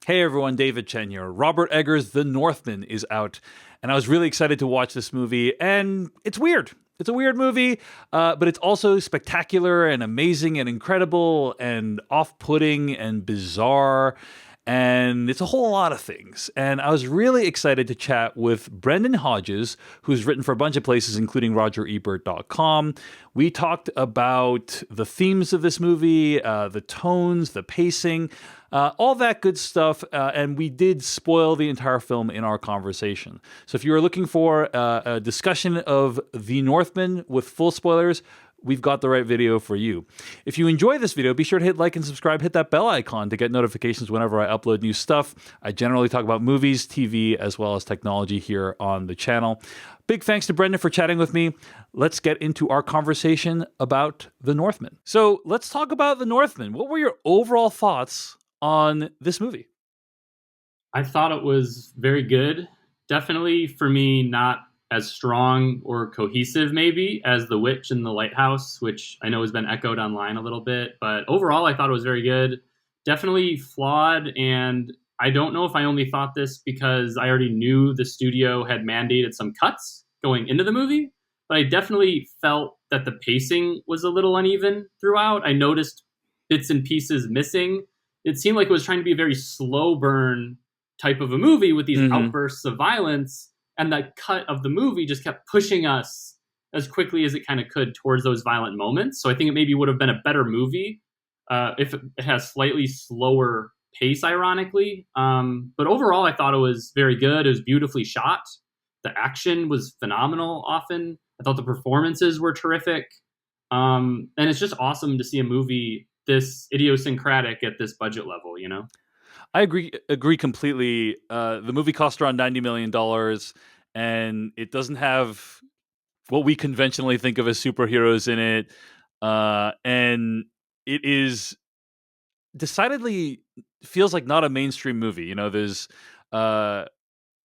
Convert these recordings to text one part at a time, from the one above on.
Hey everyone, David Chen here. Robert Eggers' The Northman is out, and I was really excited to watch this movie, and it's weird. It's a weird movie, but it's also spectacular and amazing and incredible and off-putting and bizarre, and it's a whole lot of things. And I was really excited to chat with Brendan Hodges, who's written for a bunch of places, including RogerEbert.com. We talked about the themes of this movie, the tones, the pacing, all that good stuff, and we did spoil the entire film in our conversation. So if you are looking for a discussion of The Northman with full spoilers, we've got the right video for you. If you enjoy this video, be sure to hit like and subscribe, hit that bell icon to get notifications whenever I upload new stuff. I generally talk about movies, TV, as well as technology here on the channel. Big thanks to Brendan for chatting with me. Let's get into our conversation about The Northman. So let's talk about The Northman. What were your overall thoughts on this movie? I thought it was very good. Definitely, for me, not as strong or cohesive maybe as The Witch and The Lighthouse, which I know has been echoed online a little bit. But overall, I thought it was very good. Definitely flawed, and I don't know if I only thought this because I already knew the studio had mandated some cuts going into the movie, but I definitely felt that the pacing was a little uneven throughout. I noticed bits and pieces missing. It seemed like it was trying to be a very slow burn type of a movie with these outbursts of violence, and the cut of the movie just kept pushing us as quickly as it kind of could towards those violent moments. So I think it maybe would have been a better movie if it has slightly slower pace, ironically. But overall, I thought it was very good. It was beautifully shot. The action was phenomenal often. I thought the performances were terrific. And it's just awesome to see a movie this idiosyncratic at this budget level, you know? I agree completely. The movie cost around $90 million, and it doesn't have what we conventionally think of as superheroes in it. And it is decidedly feels like not a mainstream movie. You know, there's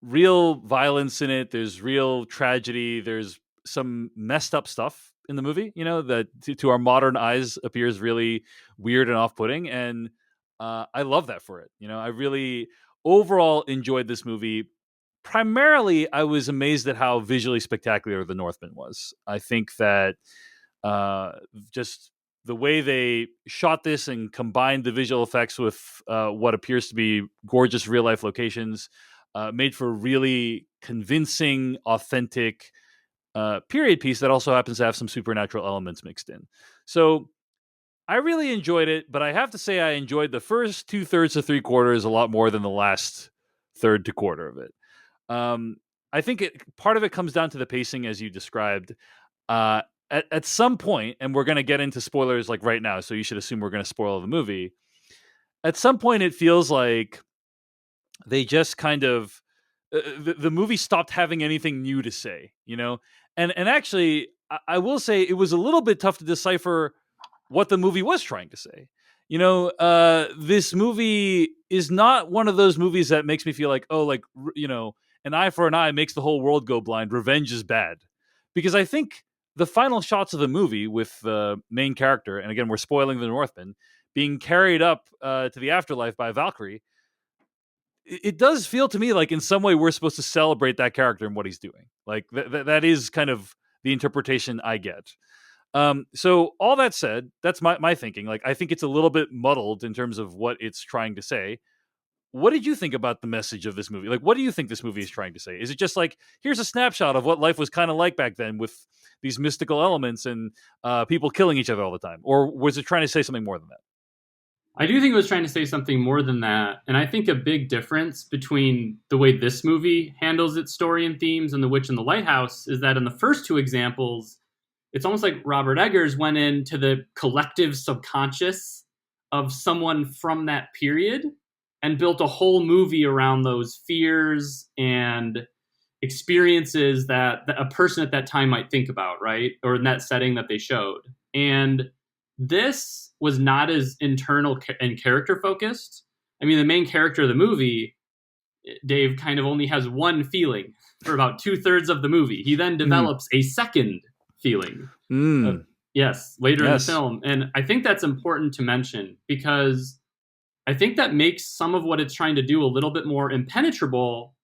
real violence in it. There's real tragedy. There's some messed up stuff in the movie, you know, that to our modern eyes appears really weird and off-putting. And I love that for it. You know, I really overall enjoyed this movie. Primarily, I was amazed at how visually spectacular The Northman was. I think that just the way they shot this and combined the visual effects with what appears to be gorgeous real-life locations made for a really convincing, authentic period piece that also happens to have some supernatural elements mixed in. So I really enjoyed it, but I have to say I enjoyed the first 2/3 to 3/4 a lot more than the last third to quarter of it. I think part of it comes down to the pacing, as you described. At some point, and we're going to get into spoilers like right now, so you should assume we're going to spoil the movie. At some point, it feels like they just kind of the movie stopped having anything new to say, you know. And actually, I will say it was a little bit tough to decipher what the movie was trying to say. You know, this movie is not one of those movies that makes me feel like, oh, like, you know, an eye for an eye makes the whole world go blind. Revenge is bad. Because I think the final shots of the movie with the main character, and again, we're spoiling The Northman, being carried up to the afterlife by Valkyrie, it does feel to me like in some way we're supposed to celebrate that character and what he's doing. Like that is kind of the interpretation I get. So all that said, that's my thinking. Like, I think it's a little bit muddled in terms of what it's trying to say. What did you think about the message of this movie? Like, what do you think this movie is trying to say? Is it just like, here's a snapshot of what life was kind of like back then with these mystical elements and people killing each other all the time? Or was it trying to say something more than that? I do think it was trying to say something more than that. And I think a big difference between the way this movie handles its story and themes and The Witch and the Lighthouse is that in the first two examples, it's almost like Robert Eggers went into the collective subconscious of someone from that period and built a whole movie around those fears and experiences that a person at that time might think about, right? Or in that setting that they showed. And this was not as internal and character focused. I mean, the main character of the movie, Dave, kind of only has one feeling for about 2/3 of the movie. He then develops a second feeling. Yes, later in the film. And I think that's important to mention because I think that makes some of what it's trying to do a little bit more impenetrable,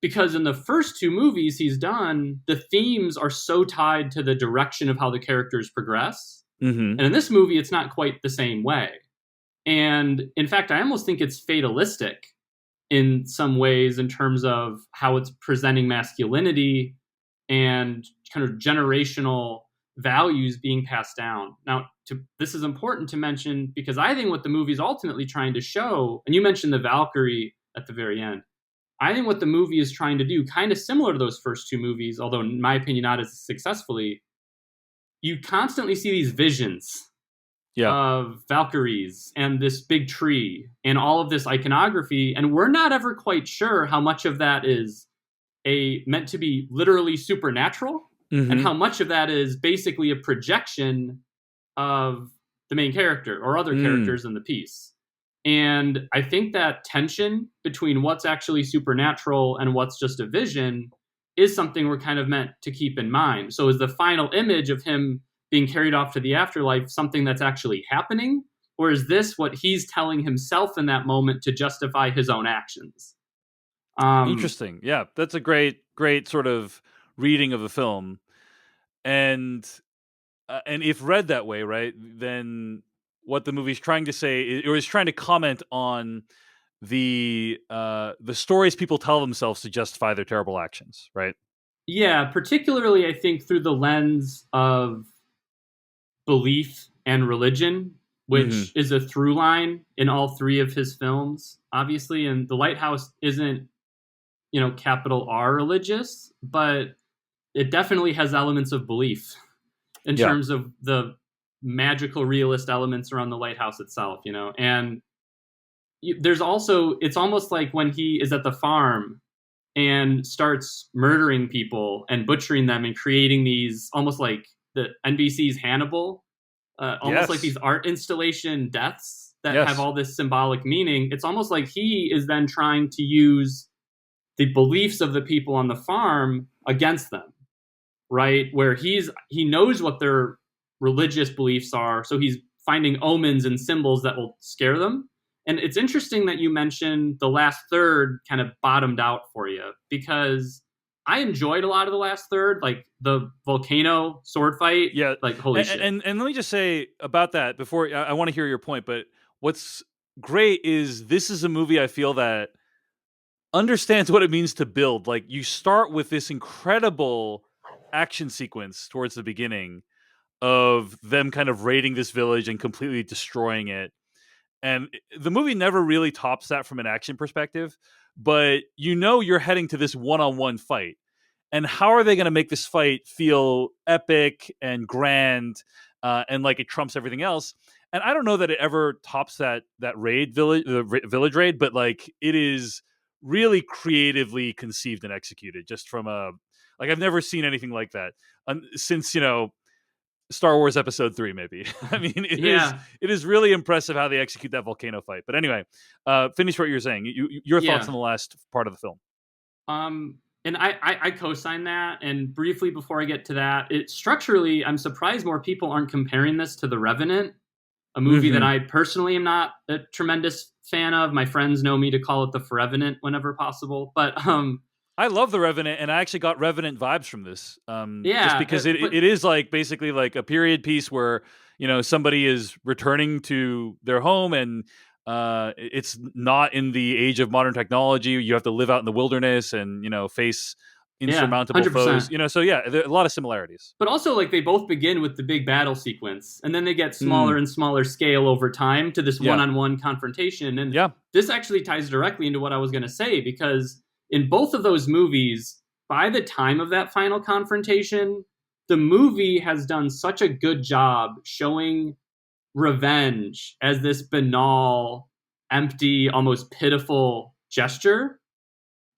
because in the first two movies he's done, the themes are so tied to the direction of how the characters progress. Mm-hmm. And in this movie, it's not quite the same way. And in fact, I almost think it's fatalistic in some ways in terms of how it's presenting masculinity and kind of generational values being passed down. Now, this is important to mention because I think what the movie is ultimately trying to show, and you mentioned the Valkyrie at the very end, I think what the movie is trying to do, kind of similar to those first two movies, although in my opinion not as successfully, you constantly see these visions Yeah. of Valkyries and this big tree and all of this iconography, and we're not ever quite sure how much of that is meant to be literally supernatural, and Mm-hmm. how much of that is basically a projection of the main character or other Mm. characters in the piece. And I think that tension between what's actually supernatural and what's just a vision is something we're kind of meant to keep in mind. So is the final image of him being carried off to the afterlife something that's actually happening? Or is this what he's telling himself in that moment to justify his own actions? Um, Interesting. Yeah, that's a great sort of reading of the film, and if read that way, right, then what the movie's trying to say or is trying to comment on the stories people tell themselves to justify their terrible actions, right? yeah, particularly I think through the lens of belief and religion, Hmm. which is a through line in all three of his films, obviously. And The Lighthouse isn't, capital R religious, but it definitely has elements of belief in Yeah. terms of the magical realist elements around the lighthouse itself. And there's also, it's almost like when he is at the farm and starts murdering people and butchering them and creating these almost like the NBC's Hannibal, almost like Yes. these art installation deaths that have Yes. all this symbolic meaning. It's almost like he is then trying to use the beliefs of the people on the farm against them, right? Where he knows what their religious beliefs are, so he's finding omens and symbols that will scare them. And it's interesting that you mentioned the last third kind of bottomed out for you, because I enjoyed a lot of the last third, like the volcano sword fight. Yeah. Like, holy shit. And let me just say about that before I want to hear your point, but what's great is this is a movie I feel that understands what it means to build. Like you start with this incredible action sequence towards the beginning of them kind of raiding this village and completely destroying it. And the movie never really tops that from an action perspective, but you're heading to this one-on-one fight. And how are they going to make this fight feel epic and grand, and like it trumps everything else? And I don't know that it ever tops that village raid, but like it is really creatively conceived and executed. Just from a like I've never seen anything like that since Star Wars Episode 3, maybe. I mean, Yeah, it is really impressive how they execute that volcano fight. But anyway, finish what you're saying. Your thoughts yeah. on the last part of the film? And I co-sign that. And briefly before I get to that, it structurally, I'm surprised more people aren't comparing this to The Revenant, a movie that Hmm. I personally am not a tremendous fan of. My friends know me to call it the Forevenant whenever possible. But I love the Revenant, and I actually got Revenant vibes from this. Just yeah, because but it is like basically like a period piece where somebody is returning to their home, and it's not in the age of modern technology. You have to live out in the wilderness and face yeah, insurmountable foes. 100%. So yeah, there are a lot of similarities. But also, like, they both begin with the big battle sequence, and then they get smaller Mm, and smaller scale over time to this yeah, one-on-one confrontation. And yeah, this actually ties directly into what I was going to say, because in both of those movies, by the time of that final confrontation, the movie has done such a good job showing revenge as this banal, empty, almost pitiful gesture,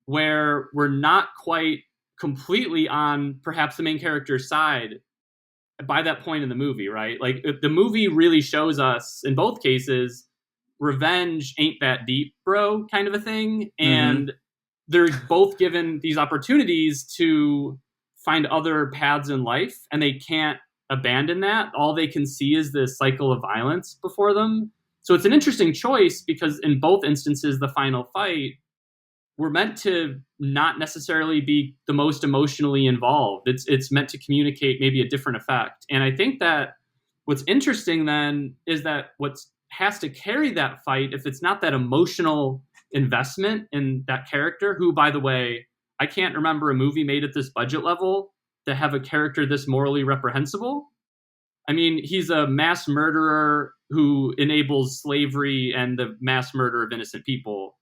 where we're not quite completely on perhaps the main character's side by that point in the movie, right? Like, the movie really shows us in both cases revenge ain't that deep, bro, kind of a thing. hmm, And they're both given these opportunities to find other paths in life, and they can't abandon that. All they can see is this cycle of violence before them. So it's an interesting choice because in both instances, the final fight, we're meant to not necessarily be the most emotionally involved. It's meant to communicate maybe a different effect. And I think that what's interesting then is that what has to carry that fight, if it's not that emotional investment in that character, who, by the way, I can't remember a movie made at this budget level to have a character this morally reprehensible. I mean, he's a mass murderer who enables slavery and the mass murder of innocent people.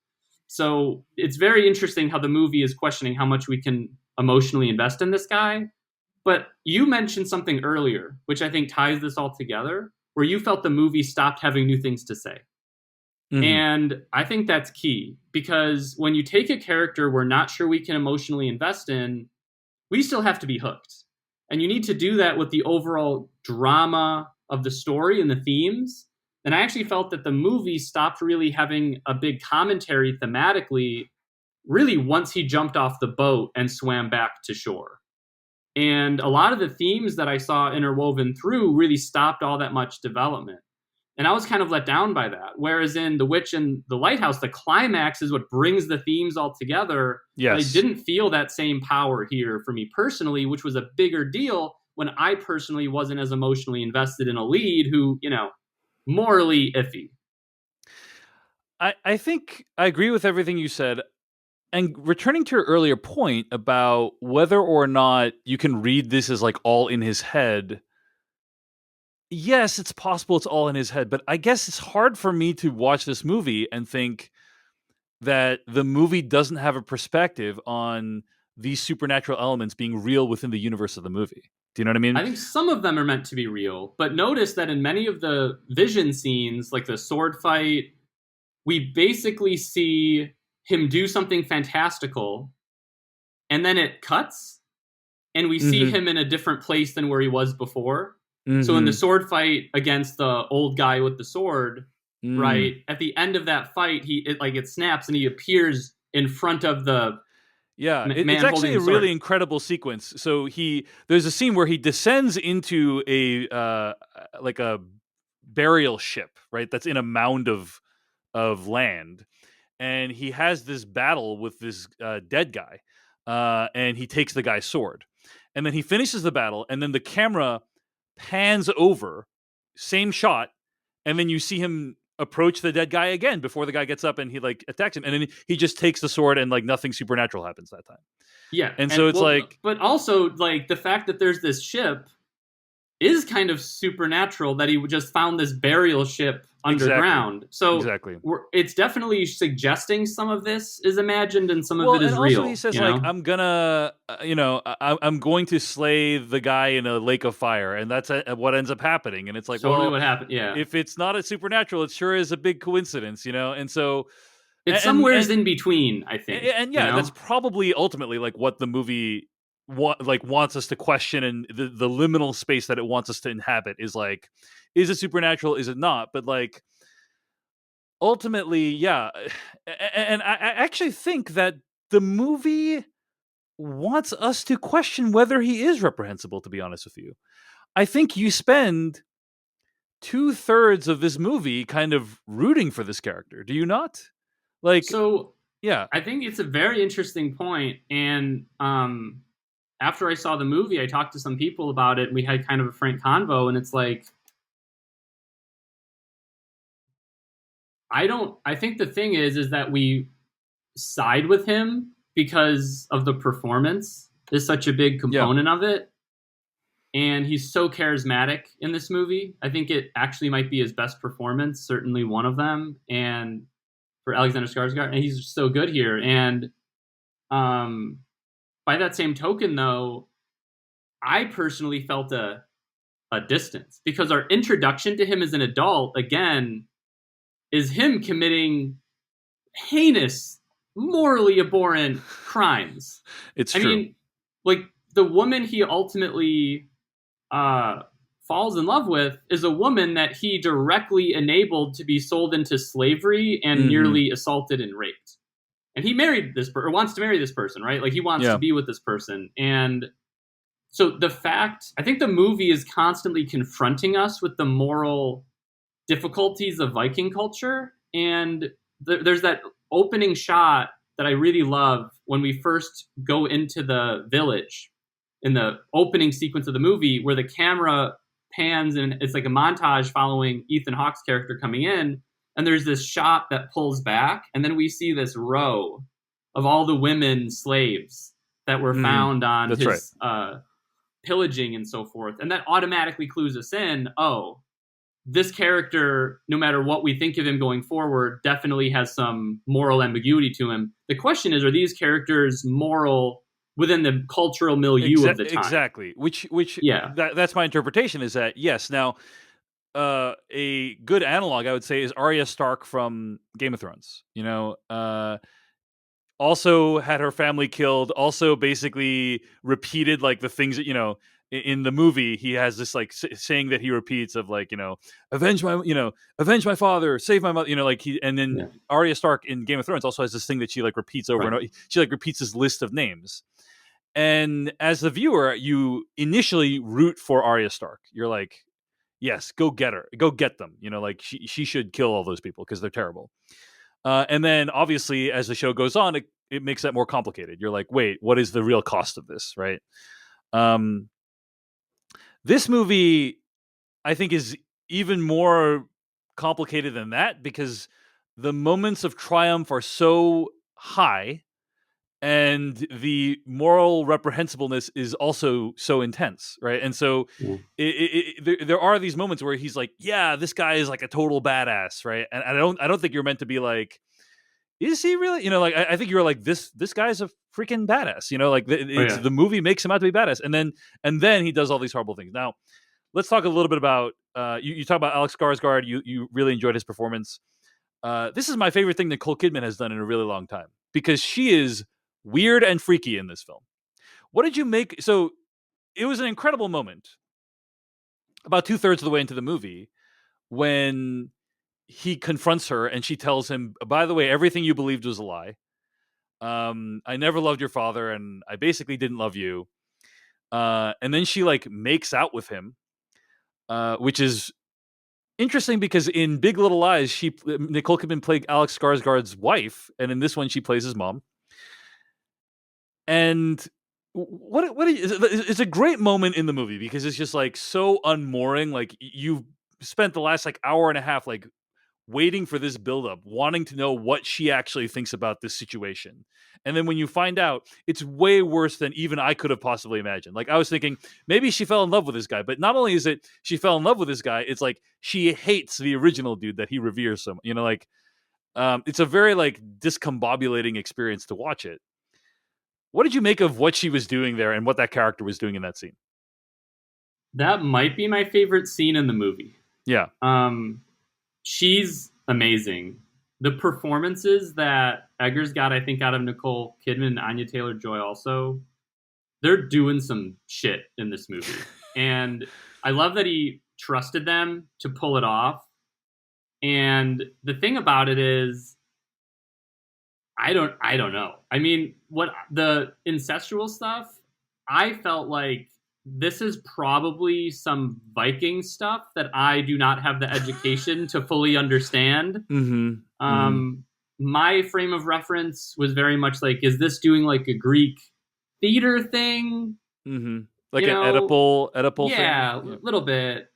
So it's very interesting how the movie is questioning how much we can emotionally invest in this guy. But you mentioned something earlier, which I think ties this all together, where you felt the movie stopped having new things to say. Mm-hmm. And I think that's key because when you take a character we're not sure we can emotionally invest in, we still have to be hooked. And you need to do that with the overall drama of the story and the themes. And I actually felt that the movie stopped really having a big commentary thematically, really once he jumped off the boat and swam back to shore. And a lot of the themes that I saw interwoven through really stopped all that much development. And I was kind of let down by that. Whereas in The Witch and the Lighthouse, the climax is what brings the themes all together. Yes. I didn't feel that same power here for me personally, which was a bigger deal when I personally wasn't as emotionally invested in a lead who, morally iffy. I think I agree with everything you said. And returning to your earlier point about whether or not you can read this as like all in his head, yes, it's possible it's all in his head, but I guess it's hard for me to watch this movie and think that the movie doesn't have a perspective on these supernatural elements being real within the universe of the movie. Do you know what I mean? I think some of them are meant to be real, but notice that in many of the vision scenes, like the sword fight, we basically see him do something fantastical, and then it cuts, and we see him in a different place than where he was before. So in the sword fight against the old guy with the sword, right, at the end of that fight, it snaps and he appears in front of the man it's actually a holding the sword. really incredible sequence. So there's a scene where he descends into a like a burial ship, right? That's in a mound of land, and he has this battle with this dead guy, and he takes the guy's sword, and then he finishes the battle, and then the camera pans over, same shot, and then you see him approach the dead guy again before the guy gets up and he like attacks him, and then he just takes the sword and like nothing supernatural happens that time. Yeah, and so it's like, but also like the fact that there's this ship is kind of supernatural that he just found this burial ship underground. Exactly. So exactly. It's definitely suggesting some of this is imagined and some of it is and real. Also he says like, I'm gonna, I'm going to slay the guy in a lake of fire, and that's what ends up happening. And it's like, totally what happened. Yeah, if it's not a supernatural, it sure is a big coincidence, And so it's somewhere in between, I think. And that's probably ultimately like what the movie wants us to question, and the liminal space that it wants us to inhabit is like, is it supernatural, is it not? But like ultimately, yeah. And I actually think that the movie wants us to question whether he is reprehensible, to be honest with you. I think you spend 2/3 of this movie kind of rooting for this character, do you not? Like, so yeah, I think it's a very interesting point. And after I saw the movie, I talked to some people about it, and we had kind of a frank convo. And it's like, I think the thing is that we side with him because of the performance is such a big component of it. And he's so charismatic in this movie. I think it actually might be his best performance, certainly one of them. And for Alexander Skarsgård, and he's so good here. And by that same token, though, I personally felt a distance because our introduction to him as an adult, again, is him committing heinous, morally abhorrent crimes. It's true. I mean, like the woman he ultimately falls in love with is a woman that he directly enabled to be sold into slavery and nearly assaulted and raped. And he married this person, or wants to marry this person, right? Like he wants to be with this person. And so I think the movie is constantly confronting us with the moral difficulties of Viking culture. And there's that opening shot that I really love when we first go into the village in the opening sequence of the movie, where the camera pans and it's like a montage following Ethan Hawke's character coming in. And there's this shot that pulls back, and then we see this row of all the women slaves that were found on That's his right. pillaging and so forth. And that automatically clues us in, oh, this character, no matter what we think of him going forward, definitely has some moral ambiguity to him. The question is, are these characters moral within the cultural milieu of the time? Exactly. Which Yeah. That's my interpretation, is that yes. Now, a good analog I would say is Arya Stark from Game of Thrones. Also had her family killed. Also, basically repeated like the things that in the movie he has this like saying that he repeats of like avenge my father, save my mother. Like he and then Yeah. Arya Stark in Game of Thrones also has this thing that she like repeats over and over. She like repeats this list of names. And as the viewer, you initially root for Arya Stark. You're like, yes, go get her, go get them. Like she should kill all those people because they're terrible. And then obviously, as the show goes on, it makes that more complicated. You're like, wait, what is the real cost of this, right? Um, this movie, I think, is even more complicated than that because the moments of triumph are so high and the moral reprehensibleness is also so intense, right? And so there are these moments where he's like, yeah, this guy is like a total badass, right? And I don't think you're meant to be like, is he really? Like I think you're like, this guy's a freaking badass. Like the movie makes him out to be badass, and then he does all these horrible things. Now let's talk a little bit about you talk about Alex Skarsgård. You really enjoyed his performance. This is my favorite thing Nicole Kidman has done in a really long time because she is weird and freaky in this film. What did you make? So it was an incredible moment about 2/3 of the way into the movie when he confronts her and she tells him, by the way, everything you believed was a lie. I never loved your father and I basically didn't love you. And then she like makes out with him, which is interesting because in Big Little Lies, Nicole Kidman played Alex Skarsgård's wife, and in this one, she plays his mom. And it's a great moment in the movie because it's just like so unmooring. Like you've spent the last like hour and a half like waiting for this buildup, wanting to know what she actually thinks about this situation. And then when you find out, it's way worse than even I could have possibly imagined. Like I was thinking maybe she fell in love with this guy, but not only is it she fell in love with this guy, it's like she hates the original dude that he reveres so much. It's a very like discombobulating experience to watch it. What did you make of what she was doing there and what that character was doing in that scene? That might be my favorite scene in the movie. Yeah. She's amazing. The performances that Eggers got, I think, out of Nicole Kidman and Anya Taylor-Joy also, they're doing some shit in this movie. And I love that he trusted them to pull it off. And the thing about it is, I don't know. I mean, what the incestual stuff, I felt like this is probably some Viking stuff that I do not have the education to fully understand. My frame of reference was very much like, is this doing like a Greek theater thing? Like an Oedipal thing? Yeah, a little bit.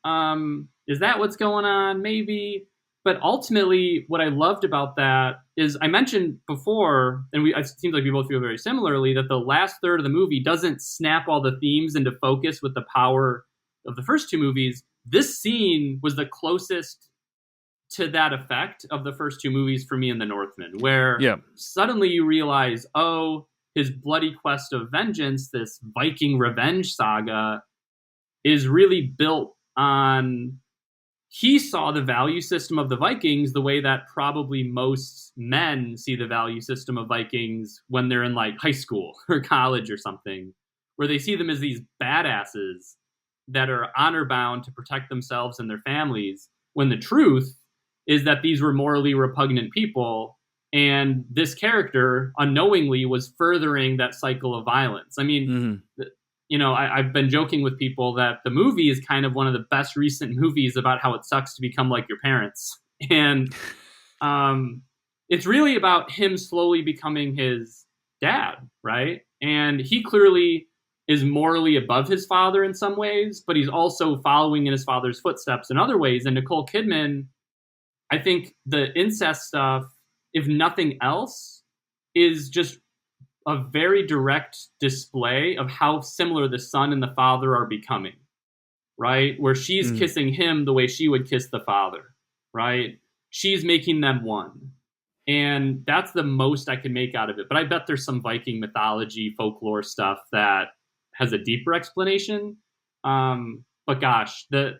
Is that what's going on? Maybe. But ultimately, what I loved about that is I mentioned before, and it seems like we both feel very similarly, that the last third of the movie doesn't snap all the themes into focus with the power of the first two movies. This scene was the closest to that effect of the first two movies for me in The Northman, where suddenly you realize, oh, his bloody quest of vengeance, this Viking revenge saga, is really built on... He saw the value system of the Vikings the way that probably most men see the value system of Vikings when they're in like high school or college or something, where they see them as these badasses that are honor bound to protect themselves and their families, when the truth is that these were morally repugnant people, and this character unknowingly was furthering that cycle of violence. I mean, I've been joking with people that the movie is kind of one of the best recent movies about how it sucks to become like your parents. And um, it's really about him slowly becoming his dad, right? And he clearly is morally above his father in some ways, but he's also following in his father's footsteps in other ways. And Nicole Kidman, I think the incest stuff, if nothing else, is just a very direct display of how similar the son and the father are becoming, right? Where she's Mm. kissing him the way she would kiss the father, right? She's making them one. And that's the most I can make out of it. But I bet there's some Viking mythology, folklore stuff that has a deeper explanation. But gosh, the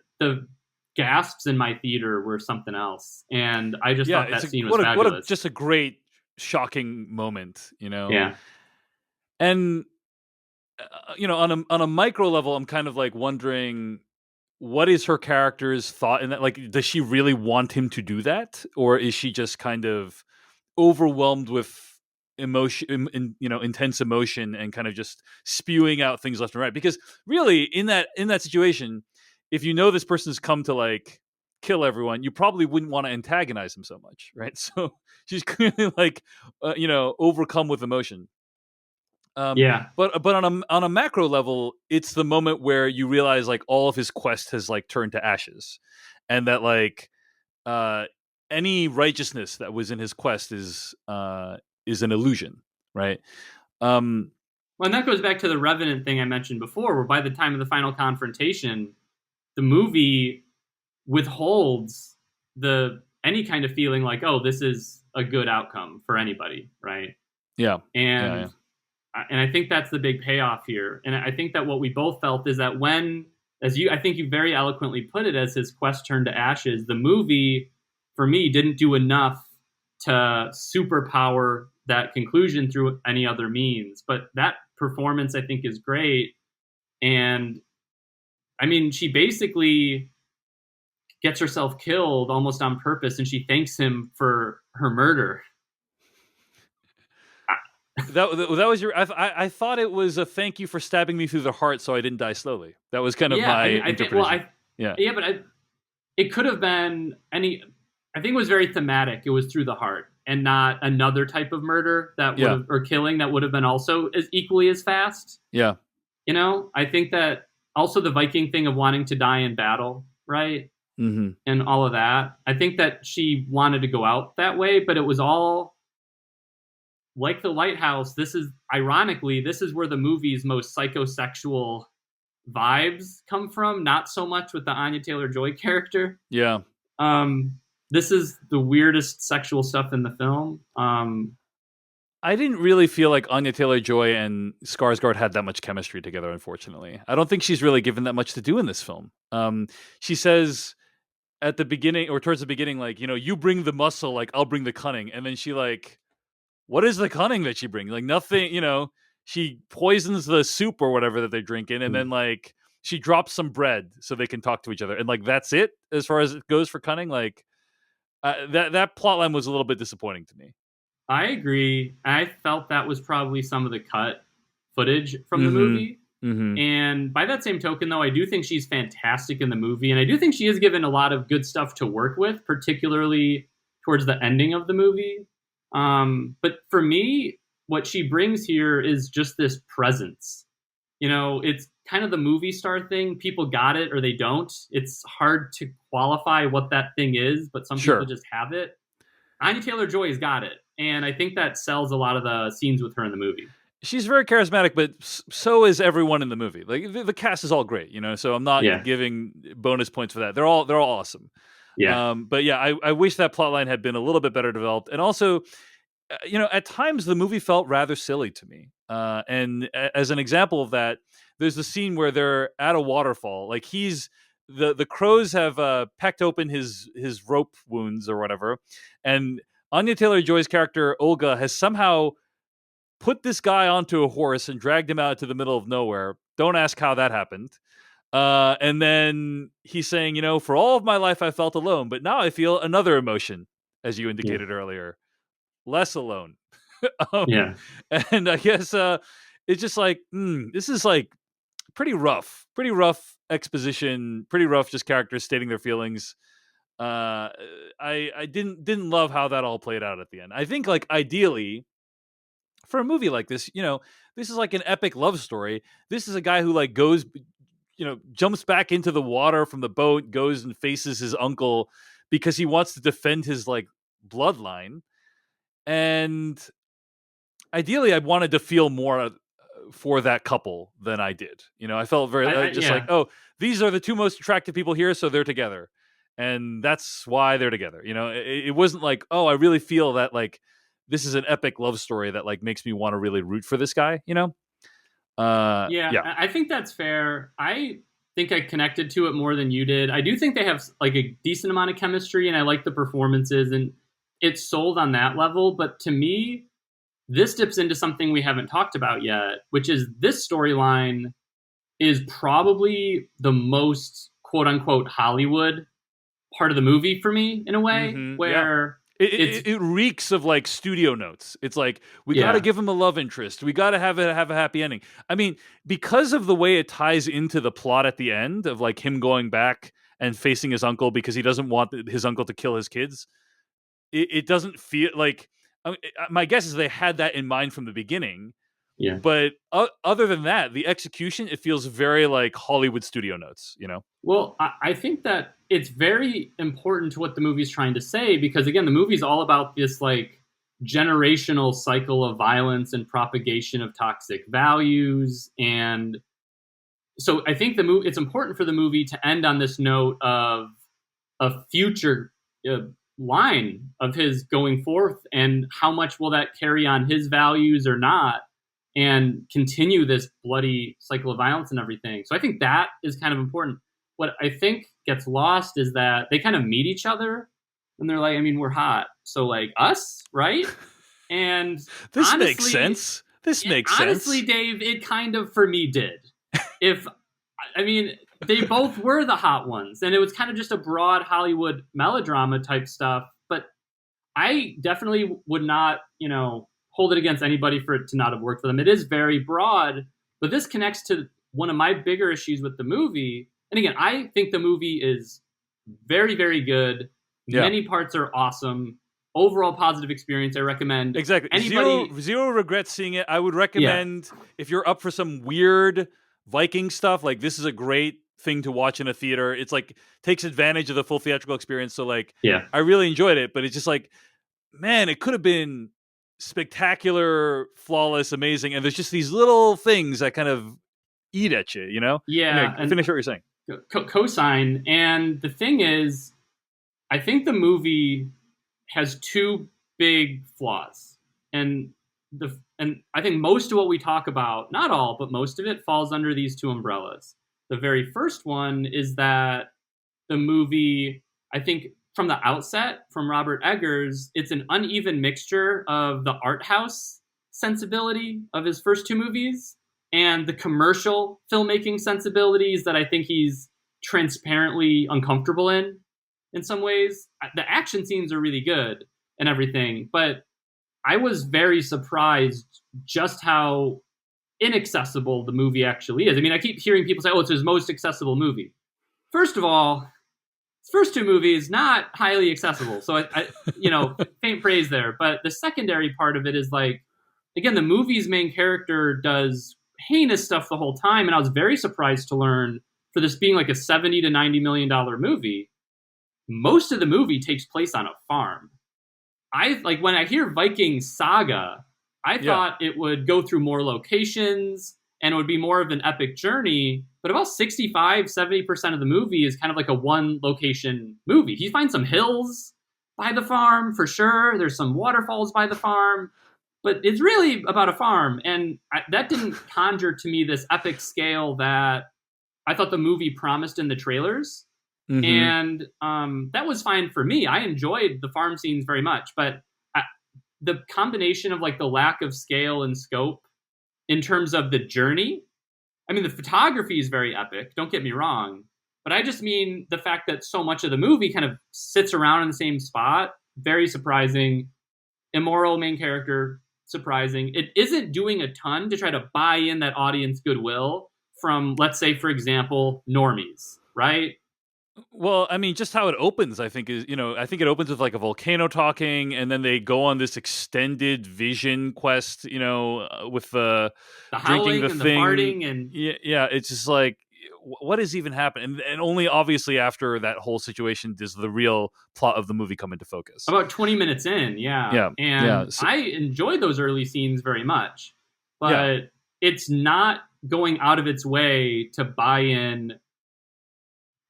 gasps in my theater were something else, and I just Yeah, thought it's that a scene was what a fabulous. just a great shocking moment, Yeah, And on a micro level, I'm kind of like wondering what is her character's thought in that. Like, does she really want him to do that, or is she just kind of overwhelmed with emotion, intense emotion, and kind of just spewing out things left and right? Because really, in that situation, if you know this person's come to like kill everyone, you probably wouldn't want to antagonize him so much, right? So she's clearly like, overcome with emotion. Um, yeah, but on a macro level, it's the moment where you realize like all of his quest has like turned to ashes, and that like uh, any righteousness that was in his quest is an illusion, right? Um, well, and that goes back to the Revenant thing I mentioned before, where by the time of the final confrontation, the movie withholds the any kind of feeling like, oh, this is a good outcome for anybody, right? yeah, yeah, And yeah, and I think that's the big payoff here. And I think that what we both felt is that when, I think you very eloquently put it, as his quest turned to ashes, the movie for me didn't do enough to superpower that conclusion through any other means. But that performance, I think, is great. And I mean, she basically gets herself killed almost on purpose, and she thanks him for her murder. that was your. I thought it was a thank you for stabbing me through the heart, so I didn't die slowly. That was kind of Yeah, my I think. Well, interpretation. Yeah, yeah, but it could have been any. I think it was very thematic. It was through the heart, and not another type of murder that would yeah, have, or killing that would have been also as equally as fast. yeah. I think that also the Viking thing of wanting to die in battle, right? Mm-hmm. And all of that. I think that she wanted to go out that way, but it was all like the lighthouse. This is ironically, this is where the movie's most psychosexual vibes come from, not so much with the Anya Taylor-Joy character. Yeah. Um, this is the weirdest sexual stuff in the film. I didn't really feel like Anya Taylor-Joy and Skarsgård had that much chemistry together, unfortunately. I don't think she's really given that much to do in this film. She says at the beginning, or towards the beginning, like, you bring the muscle, like, I'll bring the cunning. And then she, like, what is the cunning that she brings? Like, nothing, she poisons the soup or whatever that they're drinking. And then, like, she drops some bread so they can talk to each other. And, like, that's it as far as it goes for cunning. Like, that plot line was a little bit disappointing to me. I agree. I felt that was probably some of the cut footage from the Mm-hmm. movie. Mm-hmm. And by that same token, though, I do think she's fantastic in the movie. And I do think she is given a lot of good stuff to work with, particularly towards the ending of the movie. But for me, what she brings here is just this presence. It's kind of the movie star thing. People got it or they don't. It's hard to qualify what that thing is, but some people Sure. just have it. Anya Taylor-Joy's got it. And I think that sells a lot of the scenes with her in the movie. She's very charismatic, but so is everyone in the movie. Like the cast is all great, So I'm not Yeah. giving bonus points for that. They're all awesome. Yeah. But yeah, I wish that plot line had been a little bit better developed. And also, at times the movie felt rather silly to me. And as an example of that, there's the scene where they're at a waterfall. Like the crows have pecked open his rope wounds or whatever, and Anya Taylor-Joy's character Olga has somehow put this guy onto a horse and dragged him out to the middle of nowhere. Don't ask how that happened. And then he's saying, for all of my life I felt alone, but now I feel another emotion, as you Yeah. indicated earlier, less alone. um, Yeah. and I guess it's just like, this is like pretty rough exposition, pretty rough just characters stating their feelings. I didn't love how that all played out at the end. I think like ideally for a movie like this, this is like an epic love story. This is a guy who like goes, jumps back into the water from the boat, goes and faces his uncle because he wants to defend his like bloodline. And ideally, I wanted to feel more for that couple than I did. I felt very just like, Yeah. oh, these are the two most attractive people here, so they're together, and that's why they're together. It wasn't like, oh, I really feel that like this is an epic love story that like makes me want to really root for this guy. Yeah, Yeah. I think that's fair. I think I connected to it more than you did. I do think they have like a decent amount of chemistry, and I like the performances, and it's sold on that level. But to me, this dips into something we haven't talked about yet, which is this storyline is probably the most quote unquote Hollywood part of the movie for me in a way, Yeah. where It reeks of like studio notes. It's like we got to yeah, give him a love interest. We got to have a happy ending. I mean, because of the way it ties into the plot at the end of like him going back and facing his uncle because he doesn't want his uncle to kill his kids. It doesn't feel like. My guess is they had that in mind from the beginning. yeah. But other than that, the execution, it feels very like Hollywood studio notes. Well, I think that it's very important to what the movie's trying to say because, again, the movie's all about this like generational cycle of violence and propagation of toxic values. And so I think it's important for the movie to end on this note of a future line of his going forth and how much will that carry on his values or not and continue this bloody cycle of violence and everything. So I think that is kind of important. What I think gets lost is that they kind of meet each other and they're like, I mean, we're hot. So like us, right? And this honestly, makes sense. This makes sense. Honestly, Dave, it kind of for me did. I mean, they both were the hot ones, and it was kind of just a broad Hollywood melodrama type stuff. But I definitely would not, hold it against anybody for it to not have worked for them. It is very broad, but this connects to one of my bigger issues with the movie. And again, I think the movie is very, very good. Yeah. Many parts are awesome. Overall positive experience. I recommend exactly zero regrets seeing it. I would recommend if you're up for some weird Viking stuff, like this is a great thing to watch in a theater. It's like takes advantage of the full theatrical experience. So like, I really enjoyed it, but it's just like, man, it could have been spectacular, flawless, amazing. And there's just these little things that kind of eat at you, Yeah. And finish what you're saying. Cosign. And the thing is, I think the movie has two big flaws. And I think most of what we talk about, not all, but most of it falls under these two umbrellas. The very first one is that the movie, I think from the outset, from Robert Eggers, it's an uneven mixture of the art house sensibility of his first two movies and the commercial filmmaking sensibilities that I think he's transparently uncomfortable in some ways. The action scenes are really good and everything, but I was very surprised just how inaccessible the movie actually is. I mean, I keep hearing people say, oh, it's his most accessible movie. First of all, his first two movies, not highly accessible. So, I faint praise there. But the secondary part of it is like, again, the movie's main character does heinous stuff the whole time. And I was very surprised to learn for this being like a $70 to $90 million movie, most of the movie takes place on a farm. When I hear Viking Saga, I thought it would go through more locations and it would be more of an epic journey. But about 65-70% of the movie is kind of like a one location movie. You find some hills by the farm for sure. There's some waterfalls by the farm, but it's really about a farm. And that didn't conjure to me this epic scale that I thought the movie promised in the trailers. Mm-hmm. And that was fine for me. I enjoyed the farm scenes very much, but the combination of like the lack of scale and scope in terms of the journey, I mean, the photography is very epic, don't get me wrong, but I just mean the fact that so much of the movie kind of sits around in the same spot, very surprising. Immoral main character, surprising. It isn't doing a ton to try to buy in that audience goodwill from, let's say, for example, normies, right? Well, I mean, just how it opens, I think is, I think it opens with like a volcano talking, and then they go on this extended vision quest, with the The drinking the howling and the thing. farting and Yeah, yeah, it's just like, what is even happening? And only obviously after that whole situation does the real plot of the movie come into focus. about 20 minutes in, yeah. Yeah, yeah, And I enjoyed those early scenes very much, yeah, but it's not going out of its way to buy in,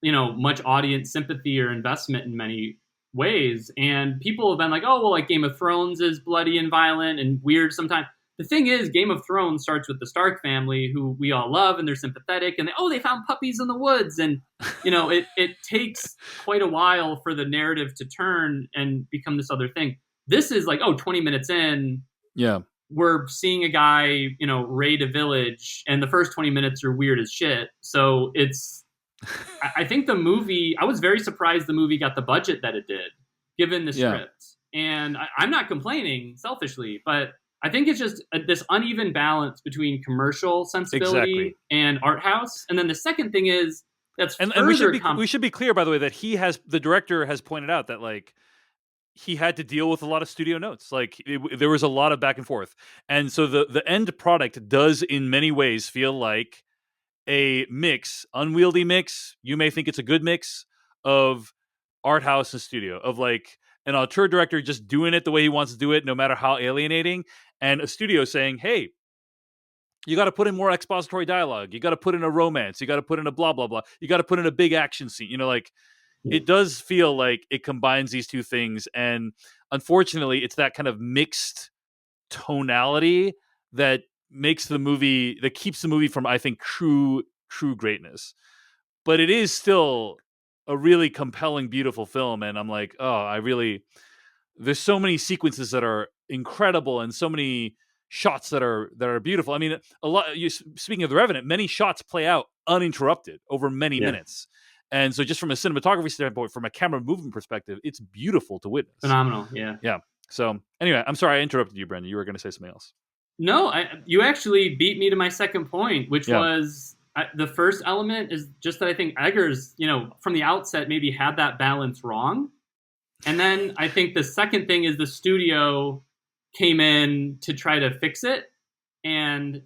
much audience sympathy or investment in many ways. And people have been like, oh, well, like Game of Thrones is bloody and violent and weird sometimes. The thing is, Game of Thrones starts with the Stark family, who we all love, and they're sympathetic, and they found puppies in the woods. And, it takes quite a while for the narrative to turn and become this other thing. This is like, 20 minutes in, yeah. we're seeing a guy, raid a village, and the first 20 minutes are weird as shit. So I think the movie, I was very surprised the movie got the budget that it did, given the Yeah. script. And I'm not complaining selfishly, but I think it's just this uneven balance between commercial sensibility Exactly. and art house. And then the second thing is And we should be clear, by the way, that the director has pointed out that like he had to deal with a lot of studio notes. Like there was a lot of back and forth, and so the end product does in many ways feel like a unwieldy mix. You may think it's a good mix of art house and studio, of like an auteur director just doing it the way he wants to do it, no matter how alienating, and a studio saying, "Hey, you got to put in more expository dialogue. You got to put in a romance. You got to put in a blah blah blah. You got to put in a big action scene." Like it does feel like it combines these two things, and unfortunately, it's that kind of mixed tonality that keeps the movie from, I think, true greatness. But it is still a really compelling, beautiful film, and I'm like, there's so many sequences that are incredible, and so many shots that are beautiful. I mean, speaking of The Revenant, many shots play out uninterrupted over many minutes. And so just from a cinematography standpoint, from a camera movement perspective, it's beautiful to witness. Phenomenal, yeah. Yeah. So anyway, I'm sorry I interrupted you, Brendan. You were going to say something else. No, you actually beat me to my second point, which was the first element is just that I think Eggers, from the outset maybe had that balance wrong. And then I think the second thing is the studio came in to try to fix it, and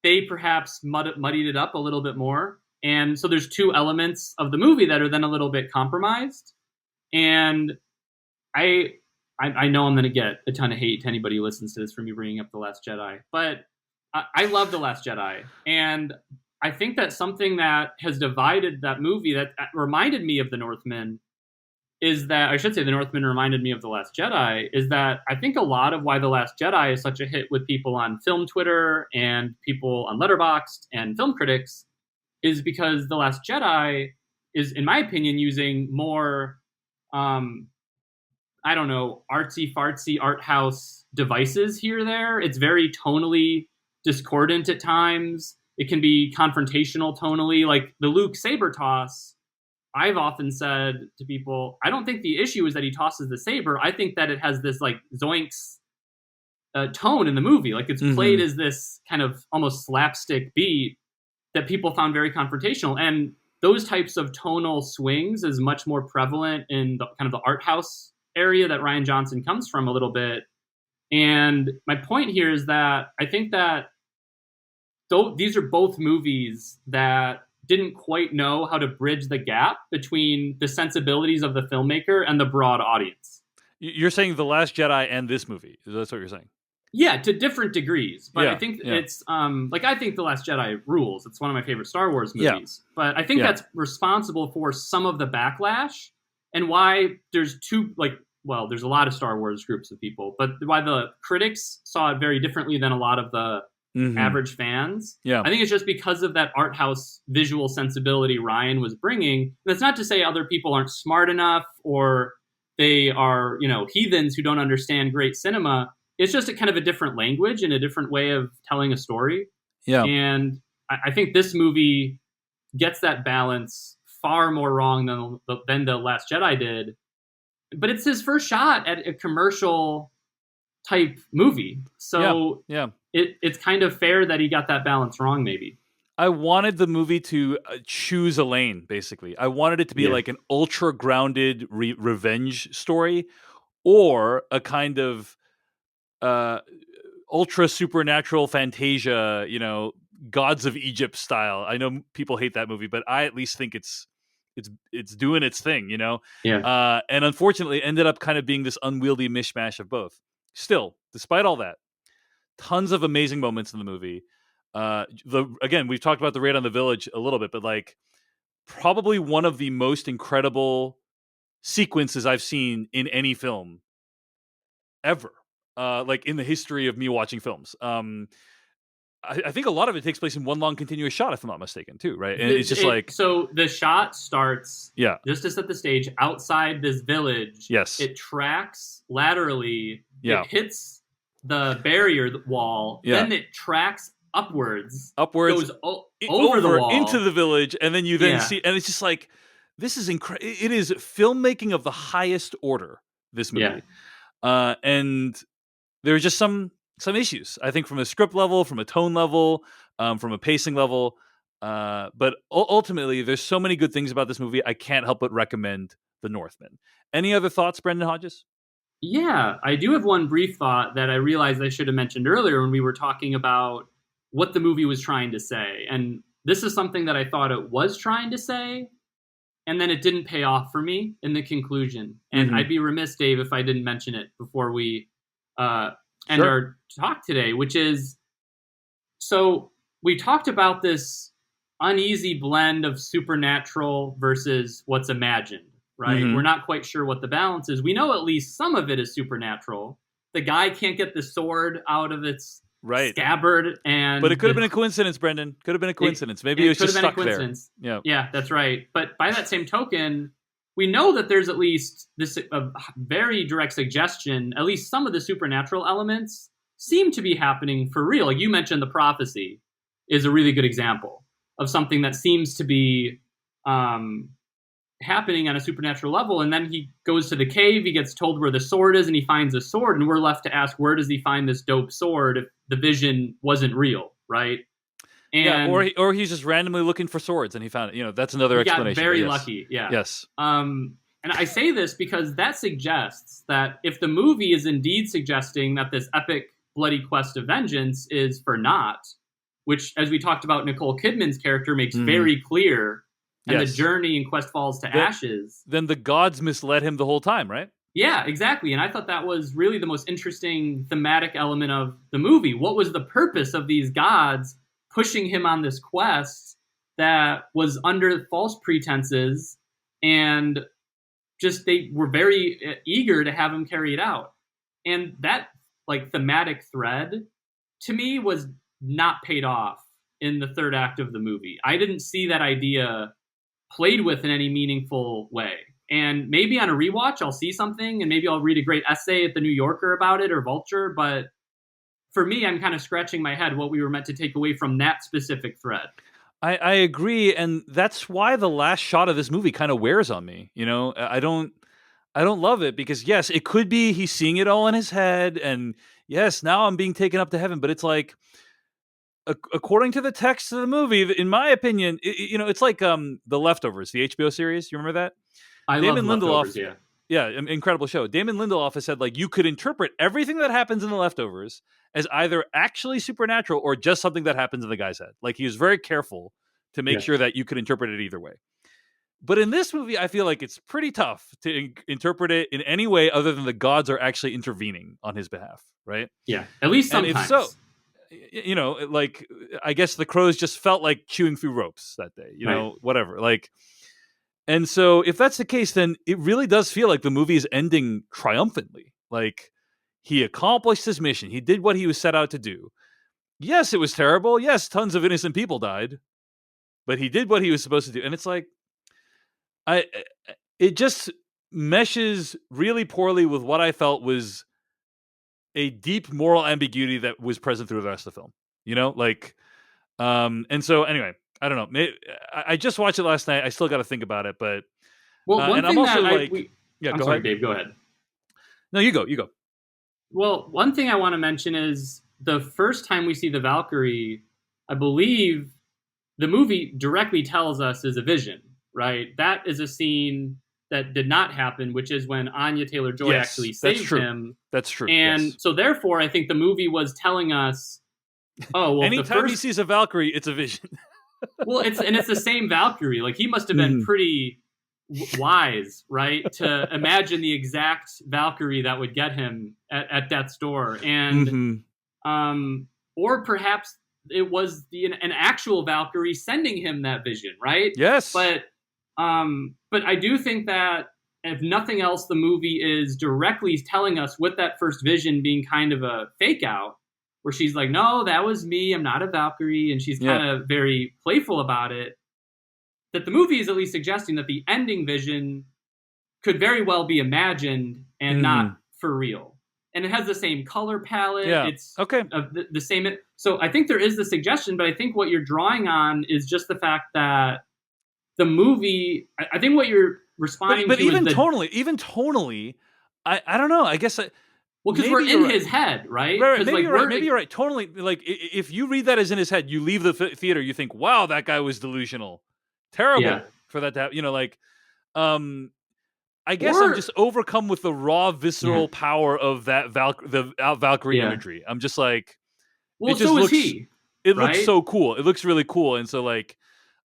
they perhaps muddied it up a little bit more. And so there's two elements of the movie that are then a little bit compromised. And I know I'm going to get a ton of hate to anybody who listens to this for me bringing up The Last Jedi, but I love The Last Jedi. And I think that something that has divided that movie that reminded me of The Northman is that, I should say The Northman reminded me of The Last Jedi, is that I think a lot of why The Last Jedi is such a hit with people on film Twitter and people on Letterboxd and film critics is because The Last Jedi is, in my opinion, using more, I don't know, artsy-fartsy art house devices here or there. It's very tonally discordant at times. It can be confrontational tonally. Like the Luke saber toss, I've often said to people, I don't think the issue is that he tosses the saber. I think that it has this like zoinks tone in the movie. Like it's played as this kind of almost slapstick beat that people found very confrontational. And those types of tonal swings is much more prevalent in the kind of the art house area that Rian Johnson comes from a little bit. And my point here is that I think that these are both movies that didn't quite know how to bridge the gap between the sensibilities of the filmmaker and the broad audience. You're saying The Last Jedi and this movie. That's what you're saying? Yeah, to different degrees. But I think it's I think The Last Jedi rules. It's one of my favorite Star Wars movies. Yeah. But I think that's responsible for some of the backlash and why there's there's a lot of Star Wars groups of people, but why the critics saw it very differently than a lot of the average fans. Yeah. I think it's just because of that art house visual sensibility Rian was bringing. And that's not to say other people aren't smart enough or they are, heathens who don't understand great cinema. It's just a kind of a different language and a different way of telling a story. Yeah. And I think this movie gets that balance far more wrong than The Last Jedi did. But it's his first shot at a commercial type movie. So it's kind of fair that he got that balance wrong, maybe. I wanted the movie to choose a lane. Basically, I wanted it to be Yeah. like an ultra grounded revenge story, or a kind of uh, ultra supernatural fantasia, gods of Egypt style. I know people hate that movie, but I at least think it's doing its thing. Yeah. And unfortunately, it ended up kind of being this unwieldy mishmash of both. Still, despite all that, tons of amazing moments in the movie. Again, we've talked about the raid on the village a little bit, but like probably one of the most incredible sequences I've seen in any film ever. Like in the history of me watching films. I think a lot of it takes place in one long continuous shot, if I'm not mistaken, too, right? And it's just like, So the shot starts yeah, just to set the stage outside this village. yes, It tracks laterally. yeah, It hits the barrier wall. yeah, Then it tracks upwards, upwards, goes over the wall. into the village, and then you then Yeah. see, and it's just like, this is incredible. It is filmmaking of the highest order. This Yeah. movie, and there are just some issues. I think from a script level, from a tone level, from a pacing level. But ultimately, there's so many good things about this movie. I can't help but recommend The Northman. Any other thoughts, Brendan Hodges? Yeah, I do have one brief thought that I realized I should have mentioned earlier when we were talking about what the movie was trying to say. And this is something that I thought it was trying to say, and then it didn't pay off for me in the conclusion. And Mm-hmm. I'd be remiss, Dave, if I didn't mention it before we uh, end Sure. our talk today, which is so we talked about this uneasy blend of supernatural versus what's imagined, right? Mm-hmm. We're not quite sure what the balance is. We know at least some of it is supernatural. The guy can't get the sword out of its Right. scabbard, and But it could have been a coincidence, Brendan. Could have been a coincidence. Maybe it was could just have been a stuck there. coincidence. Yeah. Yeah, that's right. But by that same token, we know that there's at least this very direct suggestion. At least some of the supernatural elements seem to be happening for real. Like you mentioned, the prophecy is a really good example of something that seems to be happening on a supernatural level. And then he goes to the cave, he gets told where the sword is, and he finds a sword. And we're left to ask, where does he find this dope sword if the vision wasn't real, right? And yeah, or he's just randomly looking for swords and he found it. That's another explanation. He got very yes. lucky. Yeah. Yes. And I say this because that suggests that if the movie is indeed suggesting that this epic bloody quest of vengeance is for naught, which, as we talked about, Nicole Kidman's character makes very clear, and Yes. the journey in Quest falls to ashes. Then the gods misled him the whole time, right? Yeah, exactly. And I thought that was really the most interesting thematic element of the movie. What was the purpose of these gods pushing him on this quest that was under false pretenses, and just they were very eager to have him carry it out? And that like thematic thread to me was not paid off in the third act of the movie. I didn't see that idea played with in any meaningful way. And maybe on a rewatch, I'll see something, and maybe I'll read a great essay at the New Yorker about it or Vulture. But for me, I'm kind of scratching my head what we were meant to take away from that specific thread. I agree, and that's why the last shot of this movie kind of wears on me. I don't love it because yes, it could be he's seeing it all in his head, and yes, now I'm being taken up to heaven. But it's like, according to the text of the movie, in my opinion, it's like The Leftovers, the HBO series. You remember that? I Damon love Lindelof, Leftovers, yeah. Yeah, incredible show. Damon Lindelof has said like you could interpret everything that happens in The Leftovers as either actually supernatural or just something that happens in the guy's head. Like he was very careful to make sure that you could interpret it either way. But in this movie, I feel like it's pretty tough to interpret it in any way other than the gods are actually intervening on his behalf, right? Yeah, at least sometimes. And if so, like I guess the crows just felt like chewing through ropes that day, whatever. Like, and so if that's the case, then it really does feel like the movie is ending triumphantly. Like he accomplished his mission. He did what he was set out to do. Yes, it was terrible. Yes, tons of innocent people died, but he did what he was supposed to do. And it's like, it just meshes really poorly with what I felt was a deep moral ambiguity that was present through the rest of the film. And so anyway, I don't know. Maybe, I just watched it last night. I still got to think about it, but one and thing I'm also I'm go sorry, ahead. Dave. Go ahead. No, you go. Well, one thing I want to mention is the first time we see the Valkyrie, I believe the movie directly tells us is a vision, right? That is a scene that did not happen, which is when Anya Taylor-Joy actually saved him. That's true. And so therefore, I think the movie was telling us, oh, well, anytime he sees a Valkyrie, it's a vision. Well, it's the same Valkyrie. Like, he must have been pretty wise, right, to imagine the exact Valkyrie that would get him at death's door. And or perhaps it was an actual Valkyrie sending him that vision, right? Yes. But I do think that if nothing else, the movie is directly telling us with that first vision being kind of a fake out, where she's like, no, that was me, I'm not a Valkyrie, and she's kind of very playful about it, that the movie is at least suggesting that the ending vision could very well be imagined and not for real. And it has the same color palette. Yeah. It's the same. So I think there is the suggestion, but I think what you're drawing on is just the fact that the movie, I think what you're responding but to even is tonally, I don't know. I guess well, because we're in his head, right? Right. Maybe you're right. Maybe you're right. Totally. Like, if you read that as in his head, you leave the theater, you think, wow, that guy was delusional. Terrible for that to happen. You know, like, I guess I'm just overcome with the raw, visceral power of that Valkyrie imagery. I'm just like, well, it just looks, it looks so cool. It looks really cool. And so, like,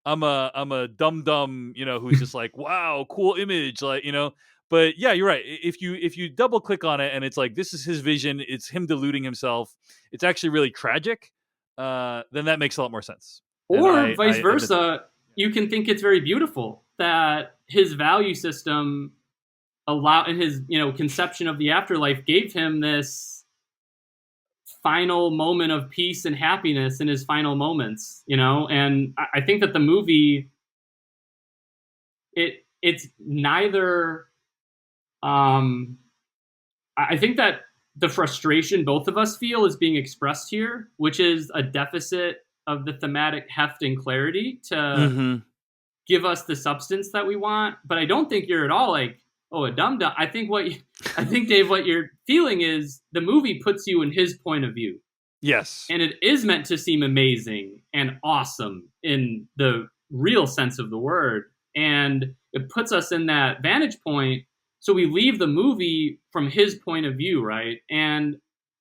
I'm a dumb, you know, who's just like, wow, cool image, like, you know. But yeah, you're right. If you double click on it and it's like, this is his vision, it's him deluding himself, it's actually really tragic. Then that makes a lot more sense. Or vice versa, you can think it's very beautiful that his value system and his, you know, conception of the afterlife gave him this final moment of peace and happiness in his final moments, you know. And I think that the movie, it's neither. I think that the frustration both of us feel is being expressed here, which is a deficit of the thematic heft and clarity to give us the substance that we want. But I don't think you're at all like, oh, a dumb. I think Dave, what you're feeling is the movie puts you in his point of view. Yes. And it is meant to seem amazing and awesome in the real sense of the word. And it puts us in that vantage point. So we leave the movie from his point of view, right? And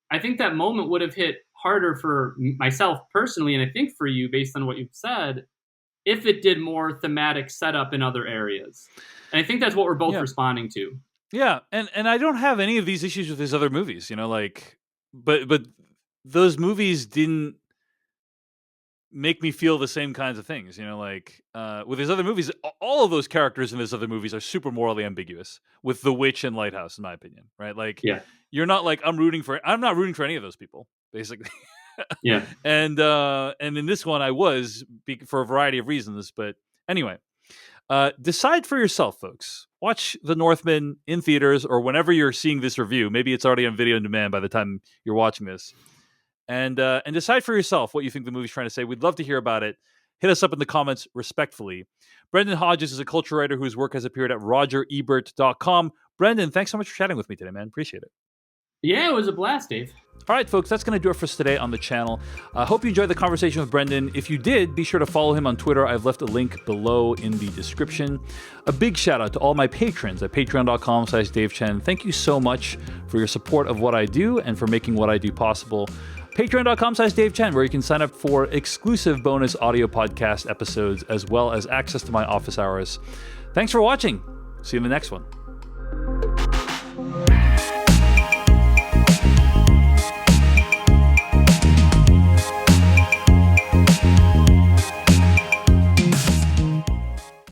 I think that moment would have hit harder for myself personally, and I think for you, based on what you've said, if it did more thematic setup in other areas. And I think that's what we're both responding to. Yeah, and I don't have any of these issues with his other movies, you know, like, but those movies didn't make me feel the same kinds of things, you know, like with his other movies, all of those characters in his other movies are super morally ambiguous, with The Witch and Lighthouse, in my opinion, right? Like, you're not like, I'm not rooting for any of those people, basically. And in this one I was, for a variety of reasons, but anyway, decide for yourself, folks. Watch The Northman in theaters, or whenever you're seeing this review. Maybe it's already on video on demand by the time you're watching this. And decide for yourself what you think the movie's trying to say. We'd love to hear about it. Hit us up in the comments respectfully. Brendan Hodges is a culture writer whose work has appeared at rogerebert.com. Brendan, thanks so much for chatting with me today, man. Appreciate it. Yeah, it was a blast, Dave. All right, folks, that's going to do it for us today on the channel. I hope you enjoyed the conversation with Brendan. If you did, be sure to follow him on Twitter. I've left a link below in the description. A big shout out to all my patrons at patreon.com/DaveChen. Thank you so much for your support of what I do and for making what I do possible. Patreon.com/DaveChen, where you can sign up for exclusive bonus audio podcast episodes, as well as access to my office hours. Thanks for watching. See you in the next one.